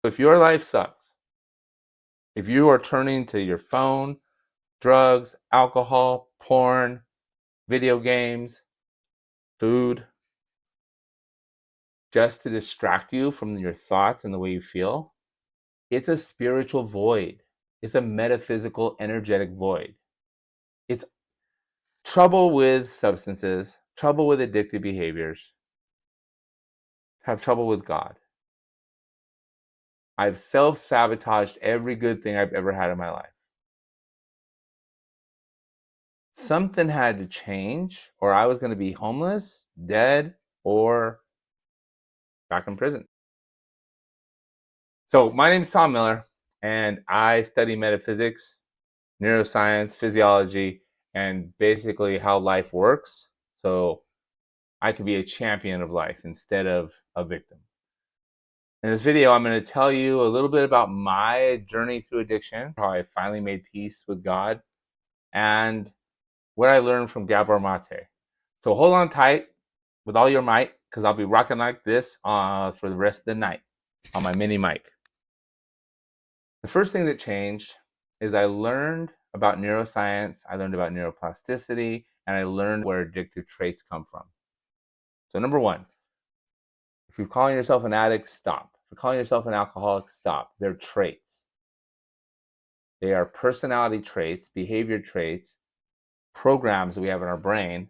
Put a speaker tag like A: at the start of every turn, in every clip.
A: If your life sucks, if you are turning to your phone, drugs, alcohol, porn, video games, food, just to distract you from your thoughts and the way you feel, it's a spiritual void. It's a metaphysical, energetic void. It's trouble with substances, trouble with addictive behaviors, have trouble with God. I've self-sabotaged every good thing I've ever had in my life. Something had to change, or I was going to be homeless, dead, or back in prison. So my name is Tom Miller, and I study metaphysics, neuroscience, physiology, and basically how life works. So I could be a champion of life instead of a victim. In this video, I'm going to tell you a little bit about my journey through addiction, how I finally made peace with God, and what I learned from Gabor Maté. So hold on tight with all your might, because I'll be rocking like this for the rest of the night on my mini mic. The first thing that changed is I learned about neuroscience, I learned about neuroplasticity, and I learned where addictive traits come from. So number one, if you're calling yourself an addict, stop. If you're calling yourself an alcoholic, stop. They're traits. They are personality traits, behavior traits, programs that we have in our brain,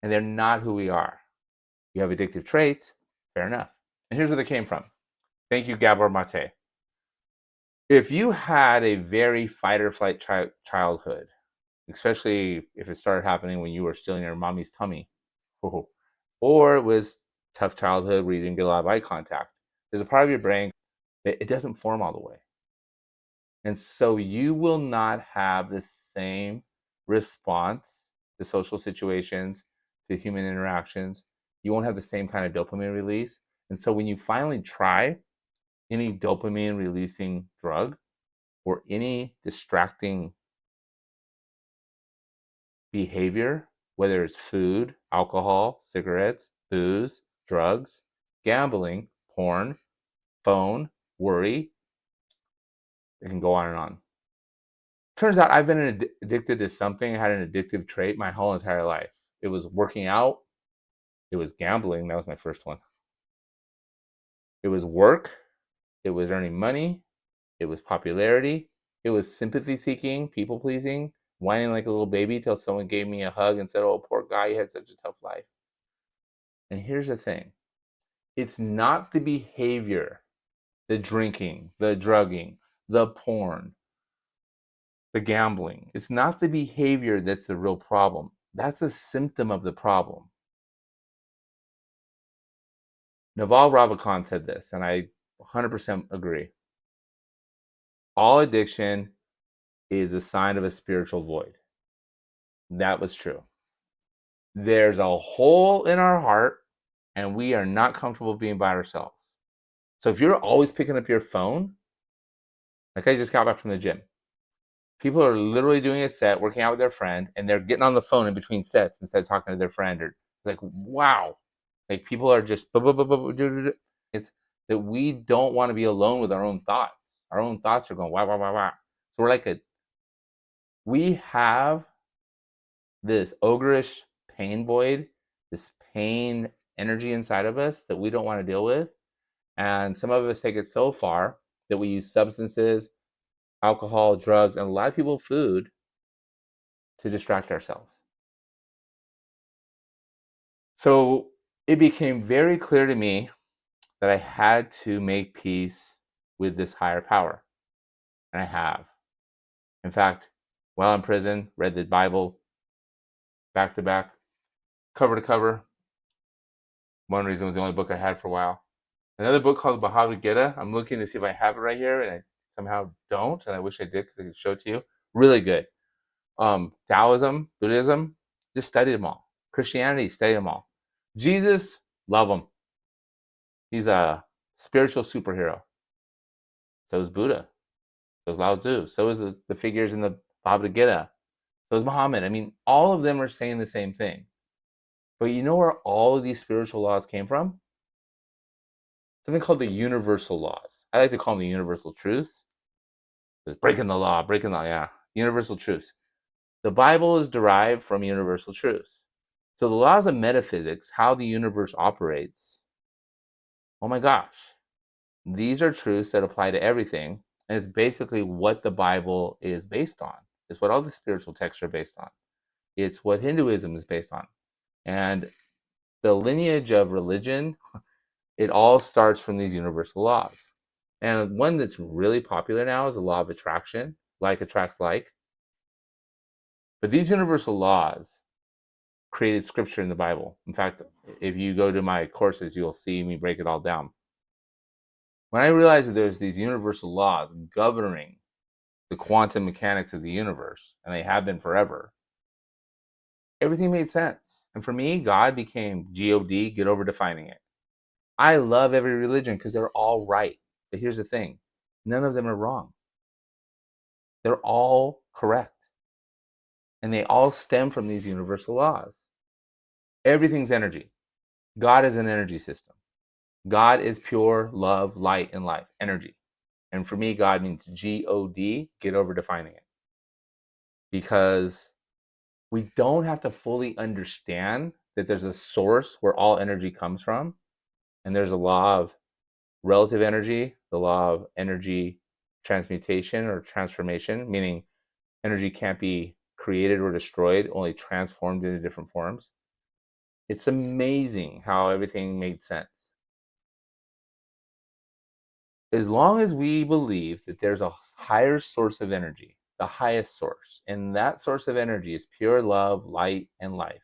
A: and they're not who we are. You have addictive traits, fair enough. And here's where they came from. Thank you, Gabor Maté. If you had a very fight or flight childhood, especially if it started happening when you were still in your mommy's tummy, or it was tough childhood where you didn't get a lot of eye contact, there's a part of your brain that it doesn't form all the way. And so you will not have the same response to social situations, to human interactions. You won't have the same kind of dopamine release. And so when you finally try any dopamine releasing drug or any distracting behavior, whether it's food, alcohol, cigarettes, booze, drugs, gambling, porn, phone, worry, it can go on and on. Turns out I've been addicted to something. I had an addictive trait my whole entire life. It was working out. It was gambling. That was my first one. It was work. It was earning money. It was popularity. It was sympathy-seeking, people-pleasing, whining like a little baby till someone gave me a hug and said, "Oh, poor guy, you had such a tough life." And here's the thing. It's not the behavior, the drinking, the drugging, the porn, the gambling. It's not the behavior that's the real problem. That's a symptom of the problem. Naval Ravikant said this, and I 100% agree. All addiction is a sign of a spiritual void. That was true. There's a hole in our heart, and we are not comfortable being by ourselves. So if you're always picking up your phone, like I just got back from the gym, people are literally doing a set, working out with their friend, and they're getting on the phone in between sets instead of talking to their friend. Or like, wow, like people are just. It's that we don't want to be alone with our own thoughts. Our own thoughts are going wow, wow, wow, wow. So we're like we have this ogreish pain void, this pain energy inside of us that we don't want to deal with. And some of us take it so far that we use substances, alcohol, drugs, and a lot of people food to distract ourselves. So it became very clear to me that I had to make peace with this higher power. And I have. In fact, while in prison, read the Bible back to back, cover to cover. One reason was the only book I had for a while. Another book called Bhagavad Gita. I'm looking to see if I have it right here, and I somehow don't, and I wish I did because I could show it to you. Really good. Taoism, Buddhism, just studied them all. Christianity, studied them all. Jesus, love him. He's a spiritual superhero. So is Buddha. So is Lao Tzu. So is the figures in the Bhagavad Gita. So is Muhammad. I mean, all of them are saying the same thing. But you know where all of these spiritual laws came from? Something called the universal laws. I like to call them the universal truths. It's breaking the law, yeah. Universal truths. The Bible is derived from universal truths. So the laws of metaphysics, how the universe operates, oh my gosh, these are truths that apply to everything. And it's basically what the Bible is based on. It's what all the spiritual texts are based on. It's what Hinduism is based on. And the lineage of religion, it all starts from these universal laws. And one that's really popular now is the law of attraction. Like attracts like. But these universal laws created scripture in the Bible. In fact, if you go to my courses, you'll see me break it all down. When I realized that there's these universal laws governing the quantum mechanics of the universe, and they have been forever, everything made sense. And for me, God became G-O-D, get over defining it. I love every religion because they're all right. But here's the thing, none of them are wrong. They're all correct. And they all stem from these universal laws. Everything's energy. God is an energy system. God is pure love, light, and life, energy. And for me, God means G-O-D, get over defining it. Because we don't have to fully understand that there's a source where all energy comes from. And there's a law of relative energy, the law of energy transmutation or transformation, meaning energy can't be created or destroyed, only transformed into different forms. It's amazing how everything made sense. As long as we believe that there's a higher source of energy, the highest source, and that source of energy is pure love, light, and life,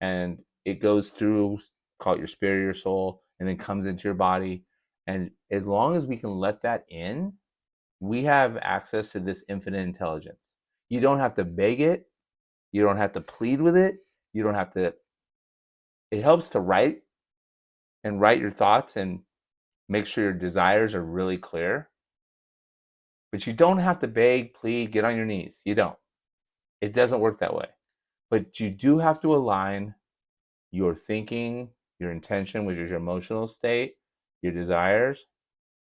A: and it goes through, call it your spirit, your soul, and then comes into your body, and as long as we can let that in, we have access to this infinite intelligence. You don't have to beg it. You don't have to plead with it. You don't have to. It helps to write your thoughts and make sure your desires are really clear. But you don't have to beg, plead, get on your knees. You don't. It doesn't work that way. But you do have to align your thinking, your intention, which is your emotional state, your desires,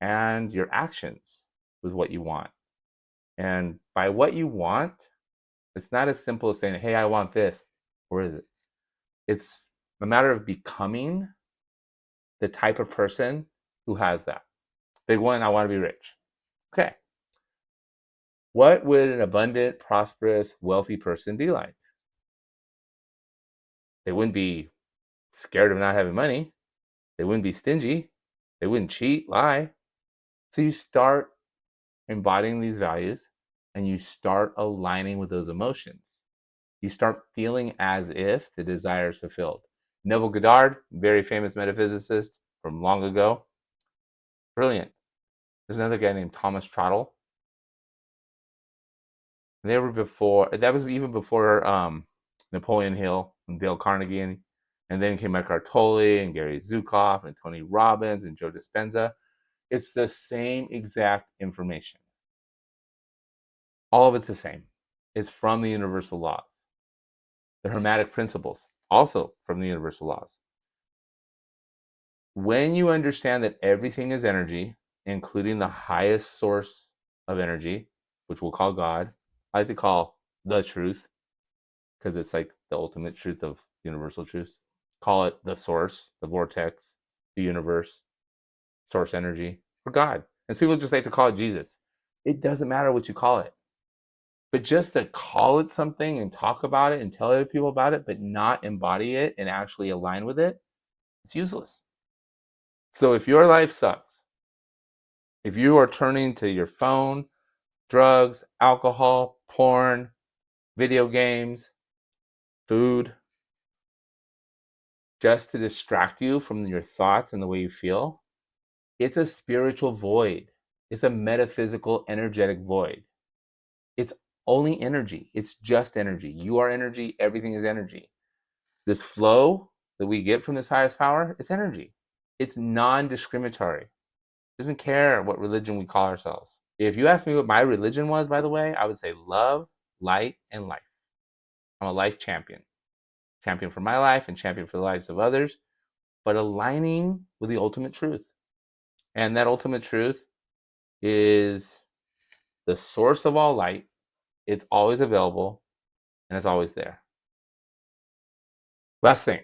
A: and your actions with what you want. And by what you want, it's not as simple as saying, hey, I want this. Or is it? It's a matter of becoming the type of person who has that. Big one, I want to be rich. Okay. What would an abundant, prosperous, wealthy person be like? They wouldn't be scared of not having money. They wouldn't be stingy. They wouldn't cheat, lie. So you start embodying these values and you start aligning with those emotions. You start feeling as if the desire is fulfilled. Neville Goddard, very famous metaphysicist from long ago. Brilliant. There's another guy named Thomas Trottle. They were before, that was even before Napoleon Hill and Dale Carnegie, and then came Eckhart Tolle and Gary Zukav and Tony Robbins and Joe Dispense. It's the same exact information. All of it's the same. It's from the universal laws. The Hermetic principles, also from the universal laws. When you understand that everything is energy, including the highest source of energy, which we'll call God, I like to call the truth, because it's like the ultimate truth of universal truths. Call it the source, the vortex, the universe, source energy, or God. And some people just like to call it Jesus. It doesn't matter what you call it. But just to call it something and talk about it and tell other people about it, but not embody it and actually align with it, it's useless. So if your life sucks, if you are turning to your phone, drugs, alcohol, porn, video games, food, just to distract you from your thoughts and the way you feel, it's a spiritual void. It's a metaphysical, energetic void. It's only energy. It's just energy. You are energy. Everything is energy. This flow that we get from this highest power, it's energy. It's non-discriminatory. It doesn't care what religion we call ourselves. If you ask me what my religion was, by the way, I would say love, light, and life. I'm a life champion. Champion for my life and champion for the lives of others, but aligning with the ultimate truth. And that ultimate truth is the source of all light. It's always available and it's always there. Last thing,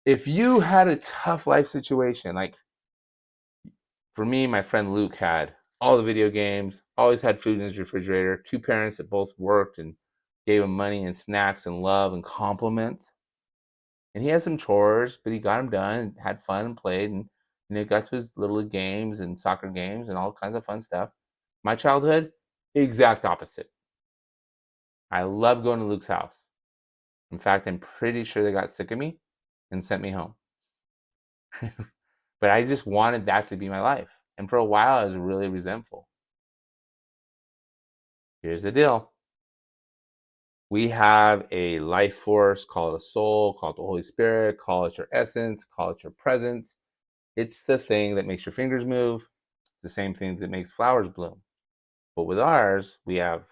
A: if you had a tough life situation, like for me, my friend Luke had all the video games, always had food in his refrigerator, two parents that both worked and gave him money and snacks and love and compliments. And he had some chores, but he got them done and had fun and played and got to his little league games and soccer games and all kinds of fun stuff. My childhood, exact opposite. I loved going to Luke's house. In fact, I'm pretty sure they got sick of me and sent me home. But I just wanted that to be my life. And for a while, I was really resentful. Here's the deal. We have a life force, call it a soul, call it the Holy Spirit, call it your essence, call it your presence. It's the thing that makes your fingers move. It's the same thing that makes flowers bloom. But with ours, we have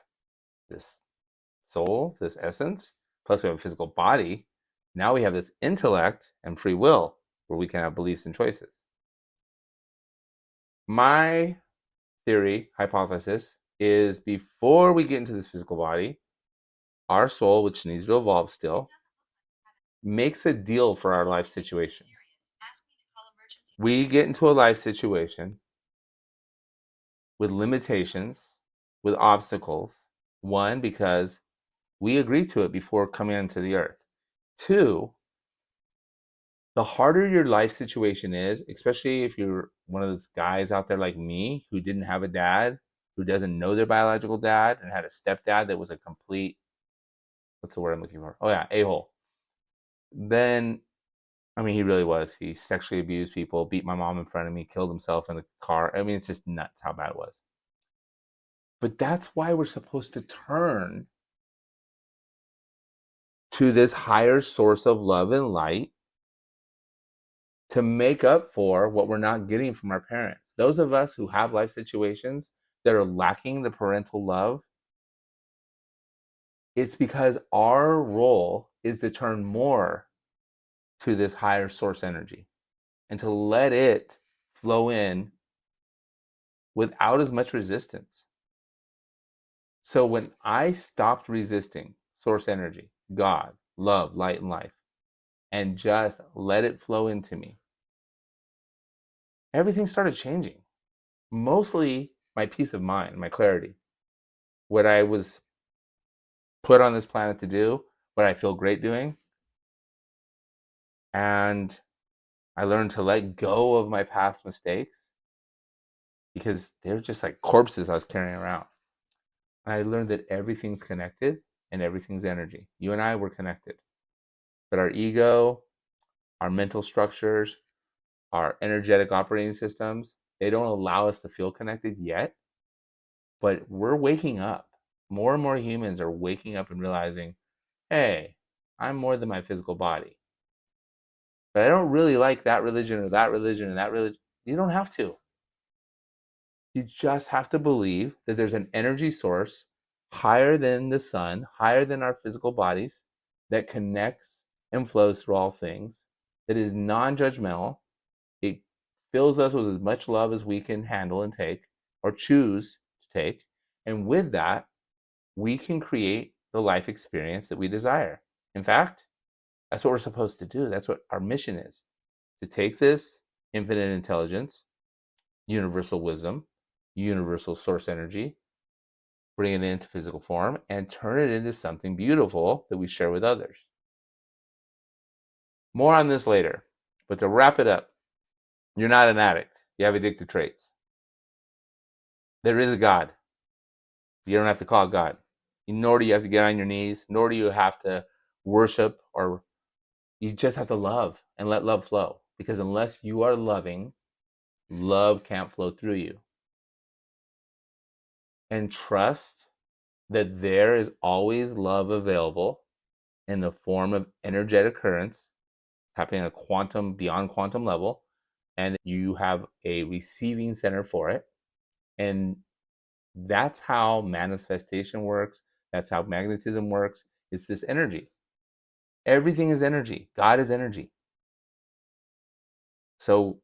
A: this soul, this essence, plus we have a physical body. Now we have this intellect and free will where we can have beliefs and choices. My theory, hypothesis, is before we get into this physical body, our soul, which needs to evolve still, makes a deal for our life situation. We get into a life situation with limitations, with obstacles. One, because we agreed to it before coming onto the earth. Two, the harder your life situation is, especially if you're one of those guys out there like me who didn't have a dad, who doesn't know their biological dad, and had a stepdad that was a complete, what's the word I'm looking for? Oh yeah, a-hole. Then, I mean, he really was. He sexually abused people, beat my mom in front of me, killed himself in the car. I mean, it's just nuts how bad it was. But that's why we're supposed to turn to this higher source of love and light to make up for what we're not getting from our parents. Those of us who have life situations that are lacking the parental love, it's because our role is to turn more to this higher source energy and to let it flow in without as much resistance. So when I stopped resisting source energy, God, love, light, and life, and just let it flow into me, everything started changing. Mostly my peace of mind, my clarity, what I was put on this planet to do, what I feel great doing. And I learned to let go of my past mistakes because they're just like corpses I was carrying around. And I learned that everything's connected and everything's energy. You and I were connected. But our ego, our mental structures, our energetic operating systems, they don't allow us to feel connected yet. But we're waking up. More and more humans are waking up and realizing, hey, I'm more than my physical body. But I don't really like that religion or that religion and that religion. You don't have to. You just have to believe that there's an energy source higher than the sun, higher than our physical bodies, that connects and flows through all things, that is non-judgmental. It fills us with as much love as we can handle and take, or choose to take. And with that, we can create the life experience that we desire. In fact, that's what we're supposed to do. That's what our mission is, to take this infinite intelligence, universal wisdom, universal source energy, bring it into physical form, and turn it into something beautiful that we share with others. More on this later. But to wrap it up, you're not an addict. You have addictive traits. There is a God. You don't have to call it God. Nor do you have to get on your knees, nor do you have to worship, or you just have to love and let love flow. Because unless you are loving, love can't flow through you. And trust that there is always love available in the form of energetic currents happening at a quantum, beyond quantum level, and you have a receiving center for it. And that's how manifestation works. That's how magnetism works. It's this energy. Everything is energy. God is energy. So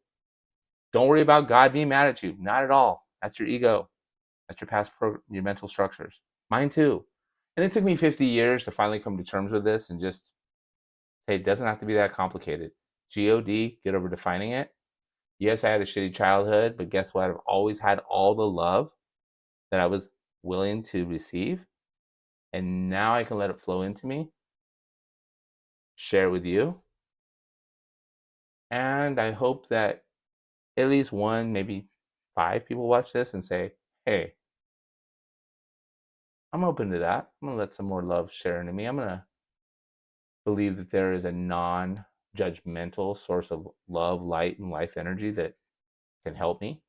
A: don't worry about God being mad at you. Not at all. That's your ego. That's your your mental structures. Mine too. And it took me 50 years to finally come to terms with this and just say it doesn't have to be that complicated. God, get over defining it. Yes, I had a shitty childhood, but guess what? I've always had all the love that I was willing to receive. And now I can let it flow into me, share it with you. And I hope that at least one, maybe 5 people watch this and say, hey, I'm open to that. I'm going to let some more love share into me. I'm going to believe that there is a non-judgmental source of love, light, and life energy that can help me.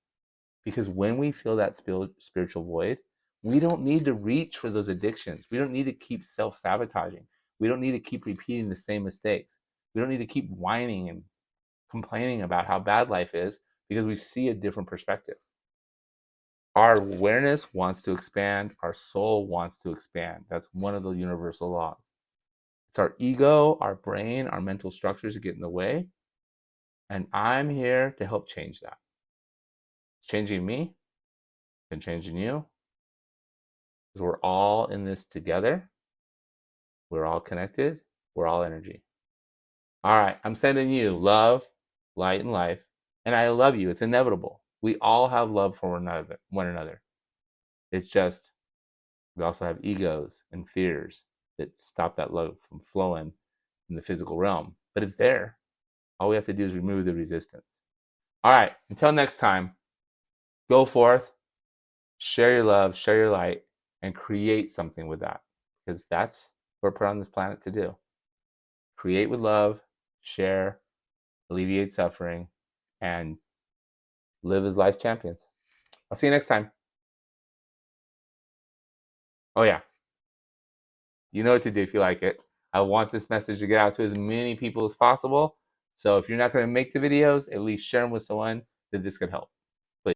A: Because when we feel that spiritual void, we don't need to reach for those addictions. We don't need to keep self-sabotaging. We don't need to keep repeating the same mistakes. We don't need to keep whining and complaining about how bad life is because we see a different perspective. Our awareness wants to expand. Our soul wants to expand. That's one of the universal laws. It's our ego, our brain, our mental structures that get in the way. And I'm here to help change that. It's changing me and changing you. Because we're all in this together. We're all connected. We're all energy. All right, I'm sending you love, light, and life. And I love you. It's inevitable. We all have love for one another. It's just we also have egos and fears that stop that love from flowing in the physical realm. But it's there. All we have to do is remove the resistance. All right, until next time, go forth, share your love, share your light, and create something with that. Because that's what we're put on this planet to do. Create with love, share, alleviate suffering, and live as life champions. I'll see you next time. Oh, yeah. You know what to do if you like it. I want this message to get out to as many people as possible. So if you're not going to make the videos, at least share them with someone that this could help.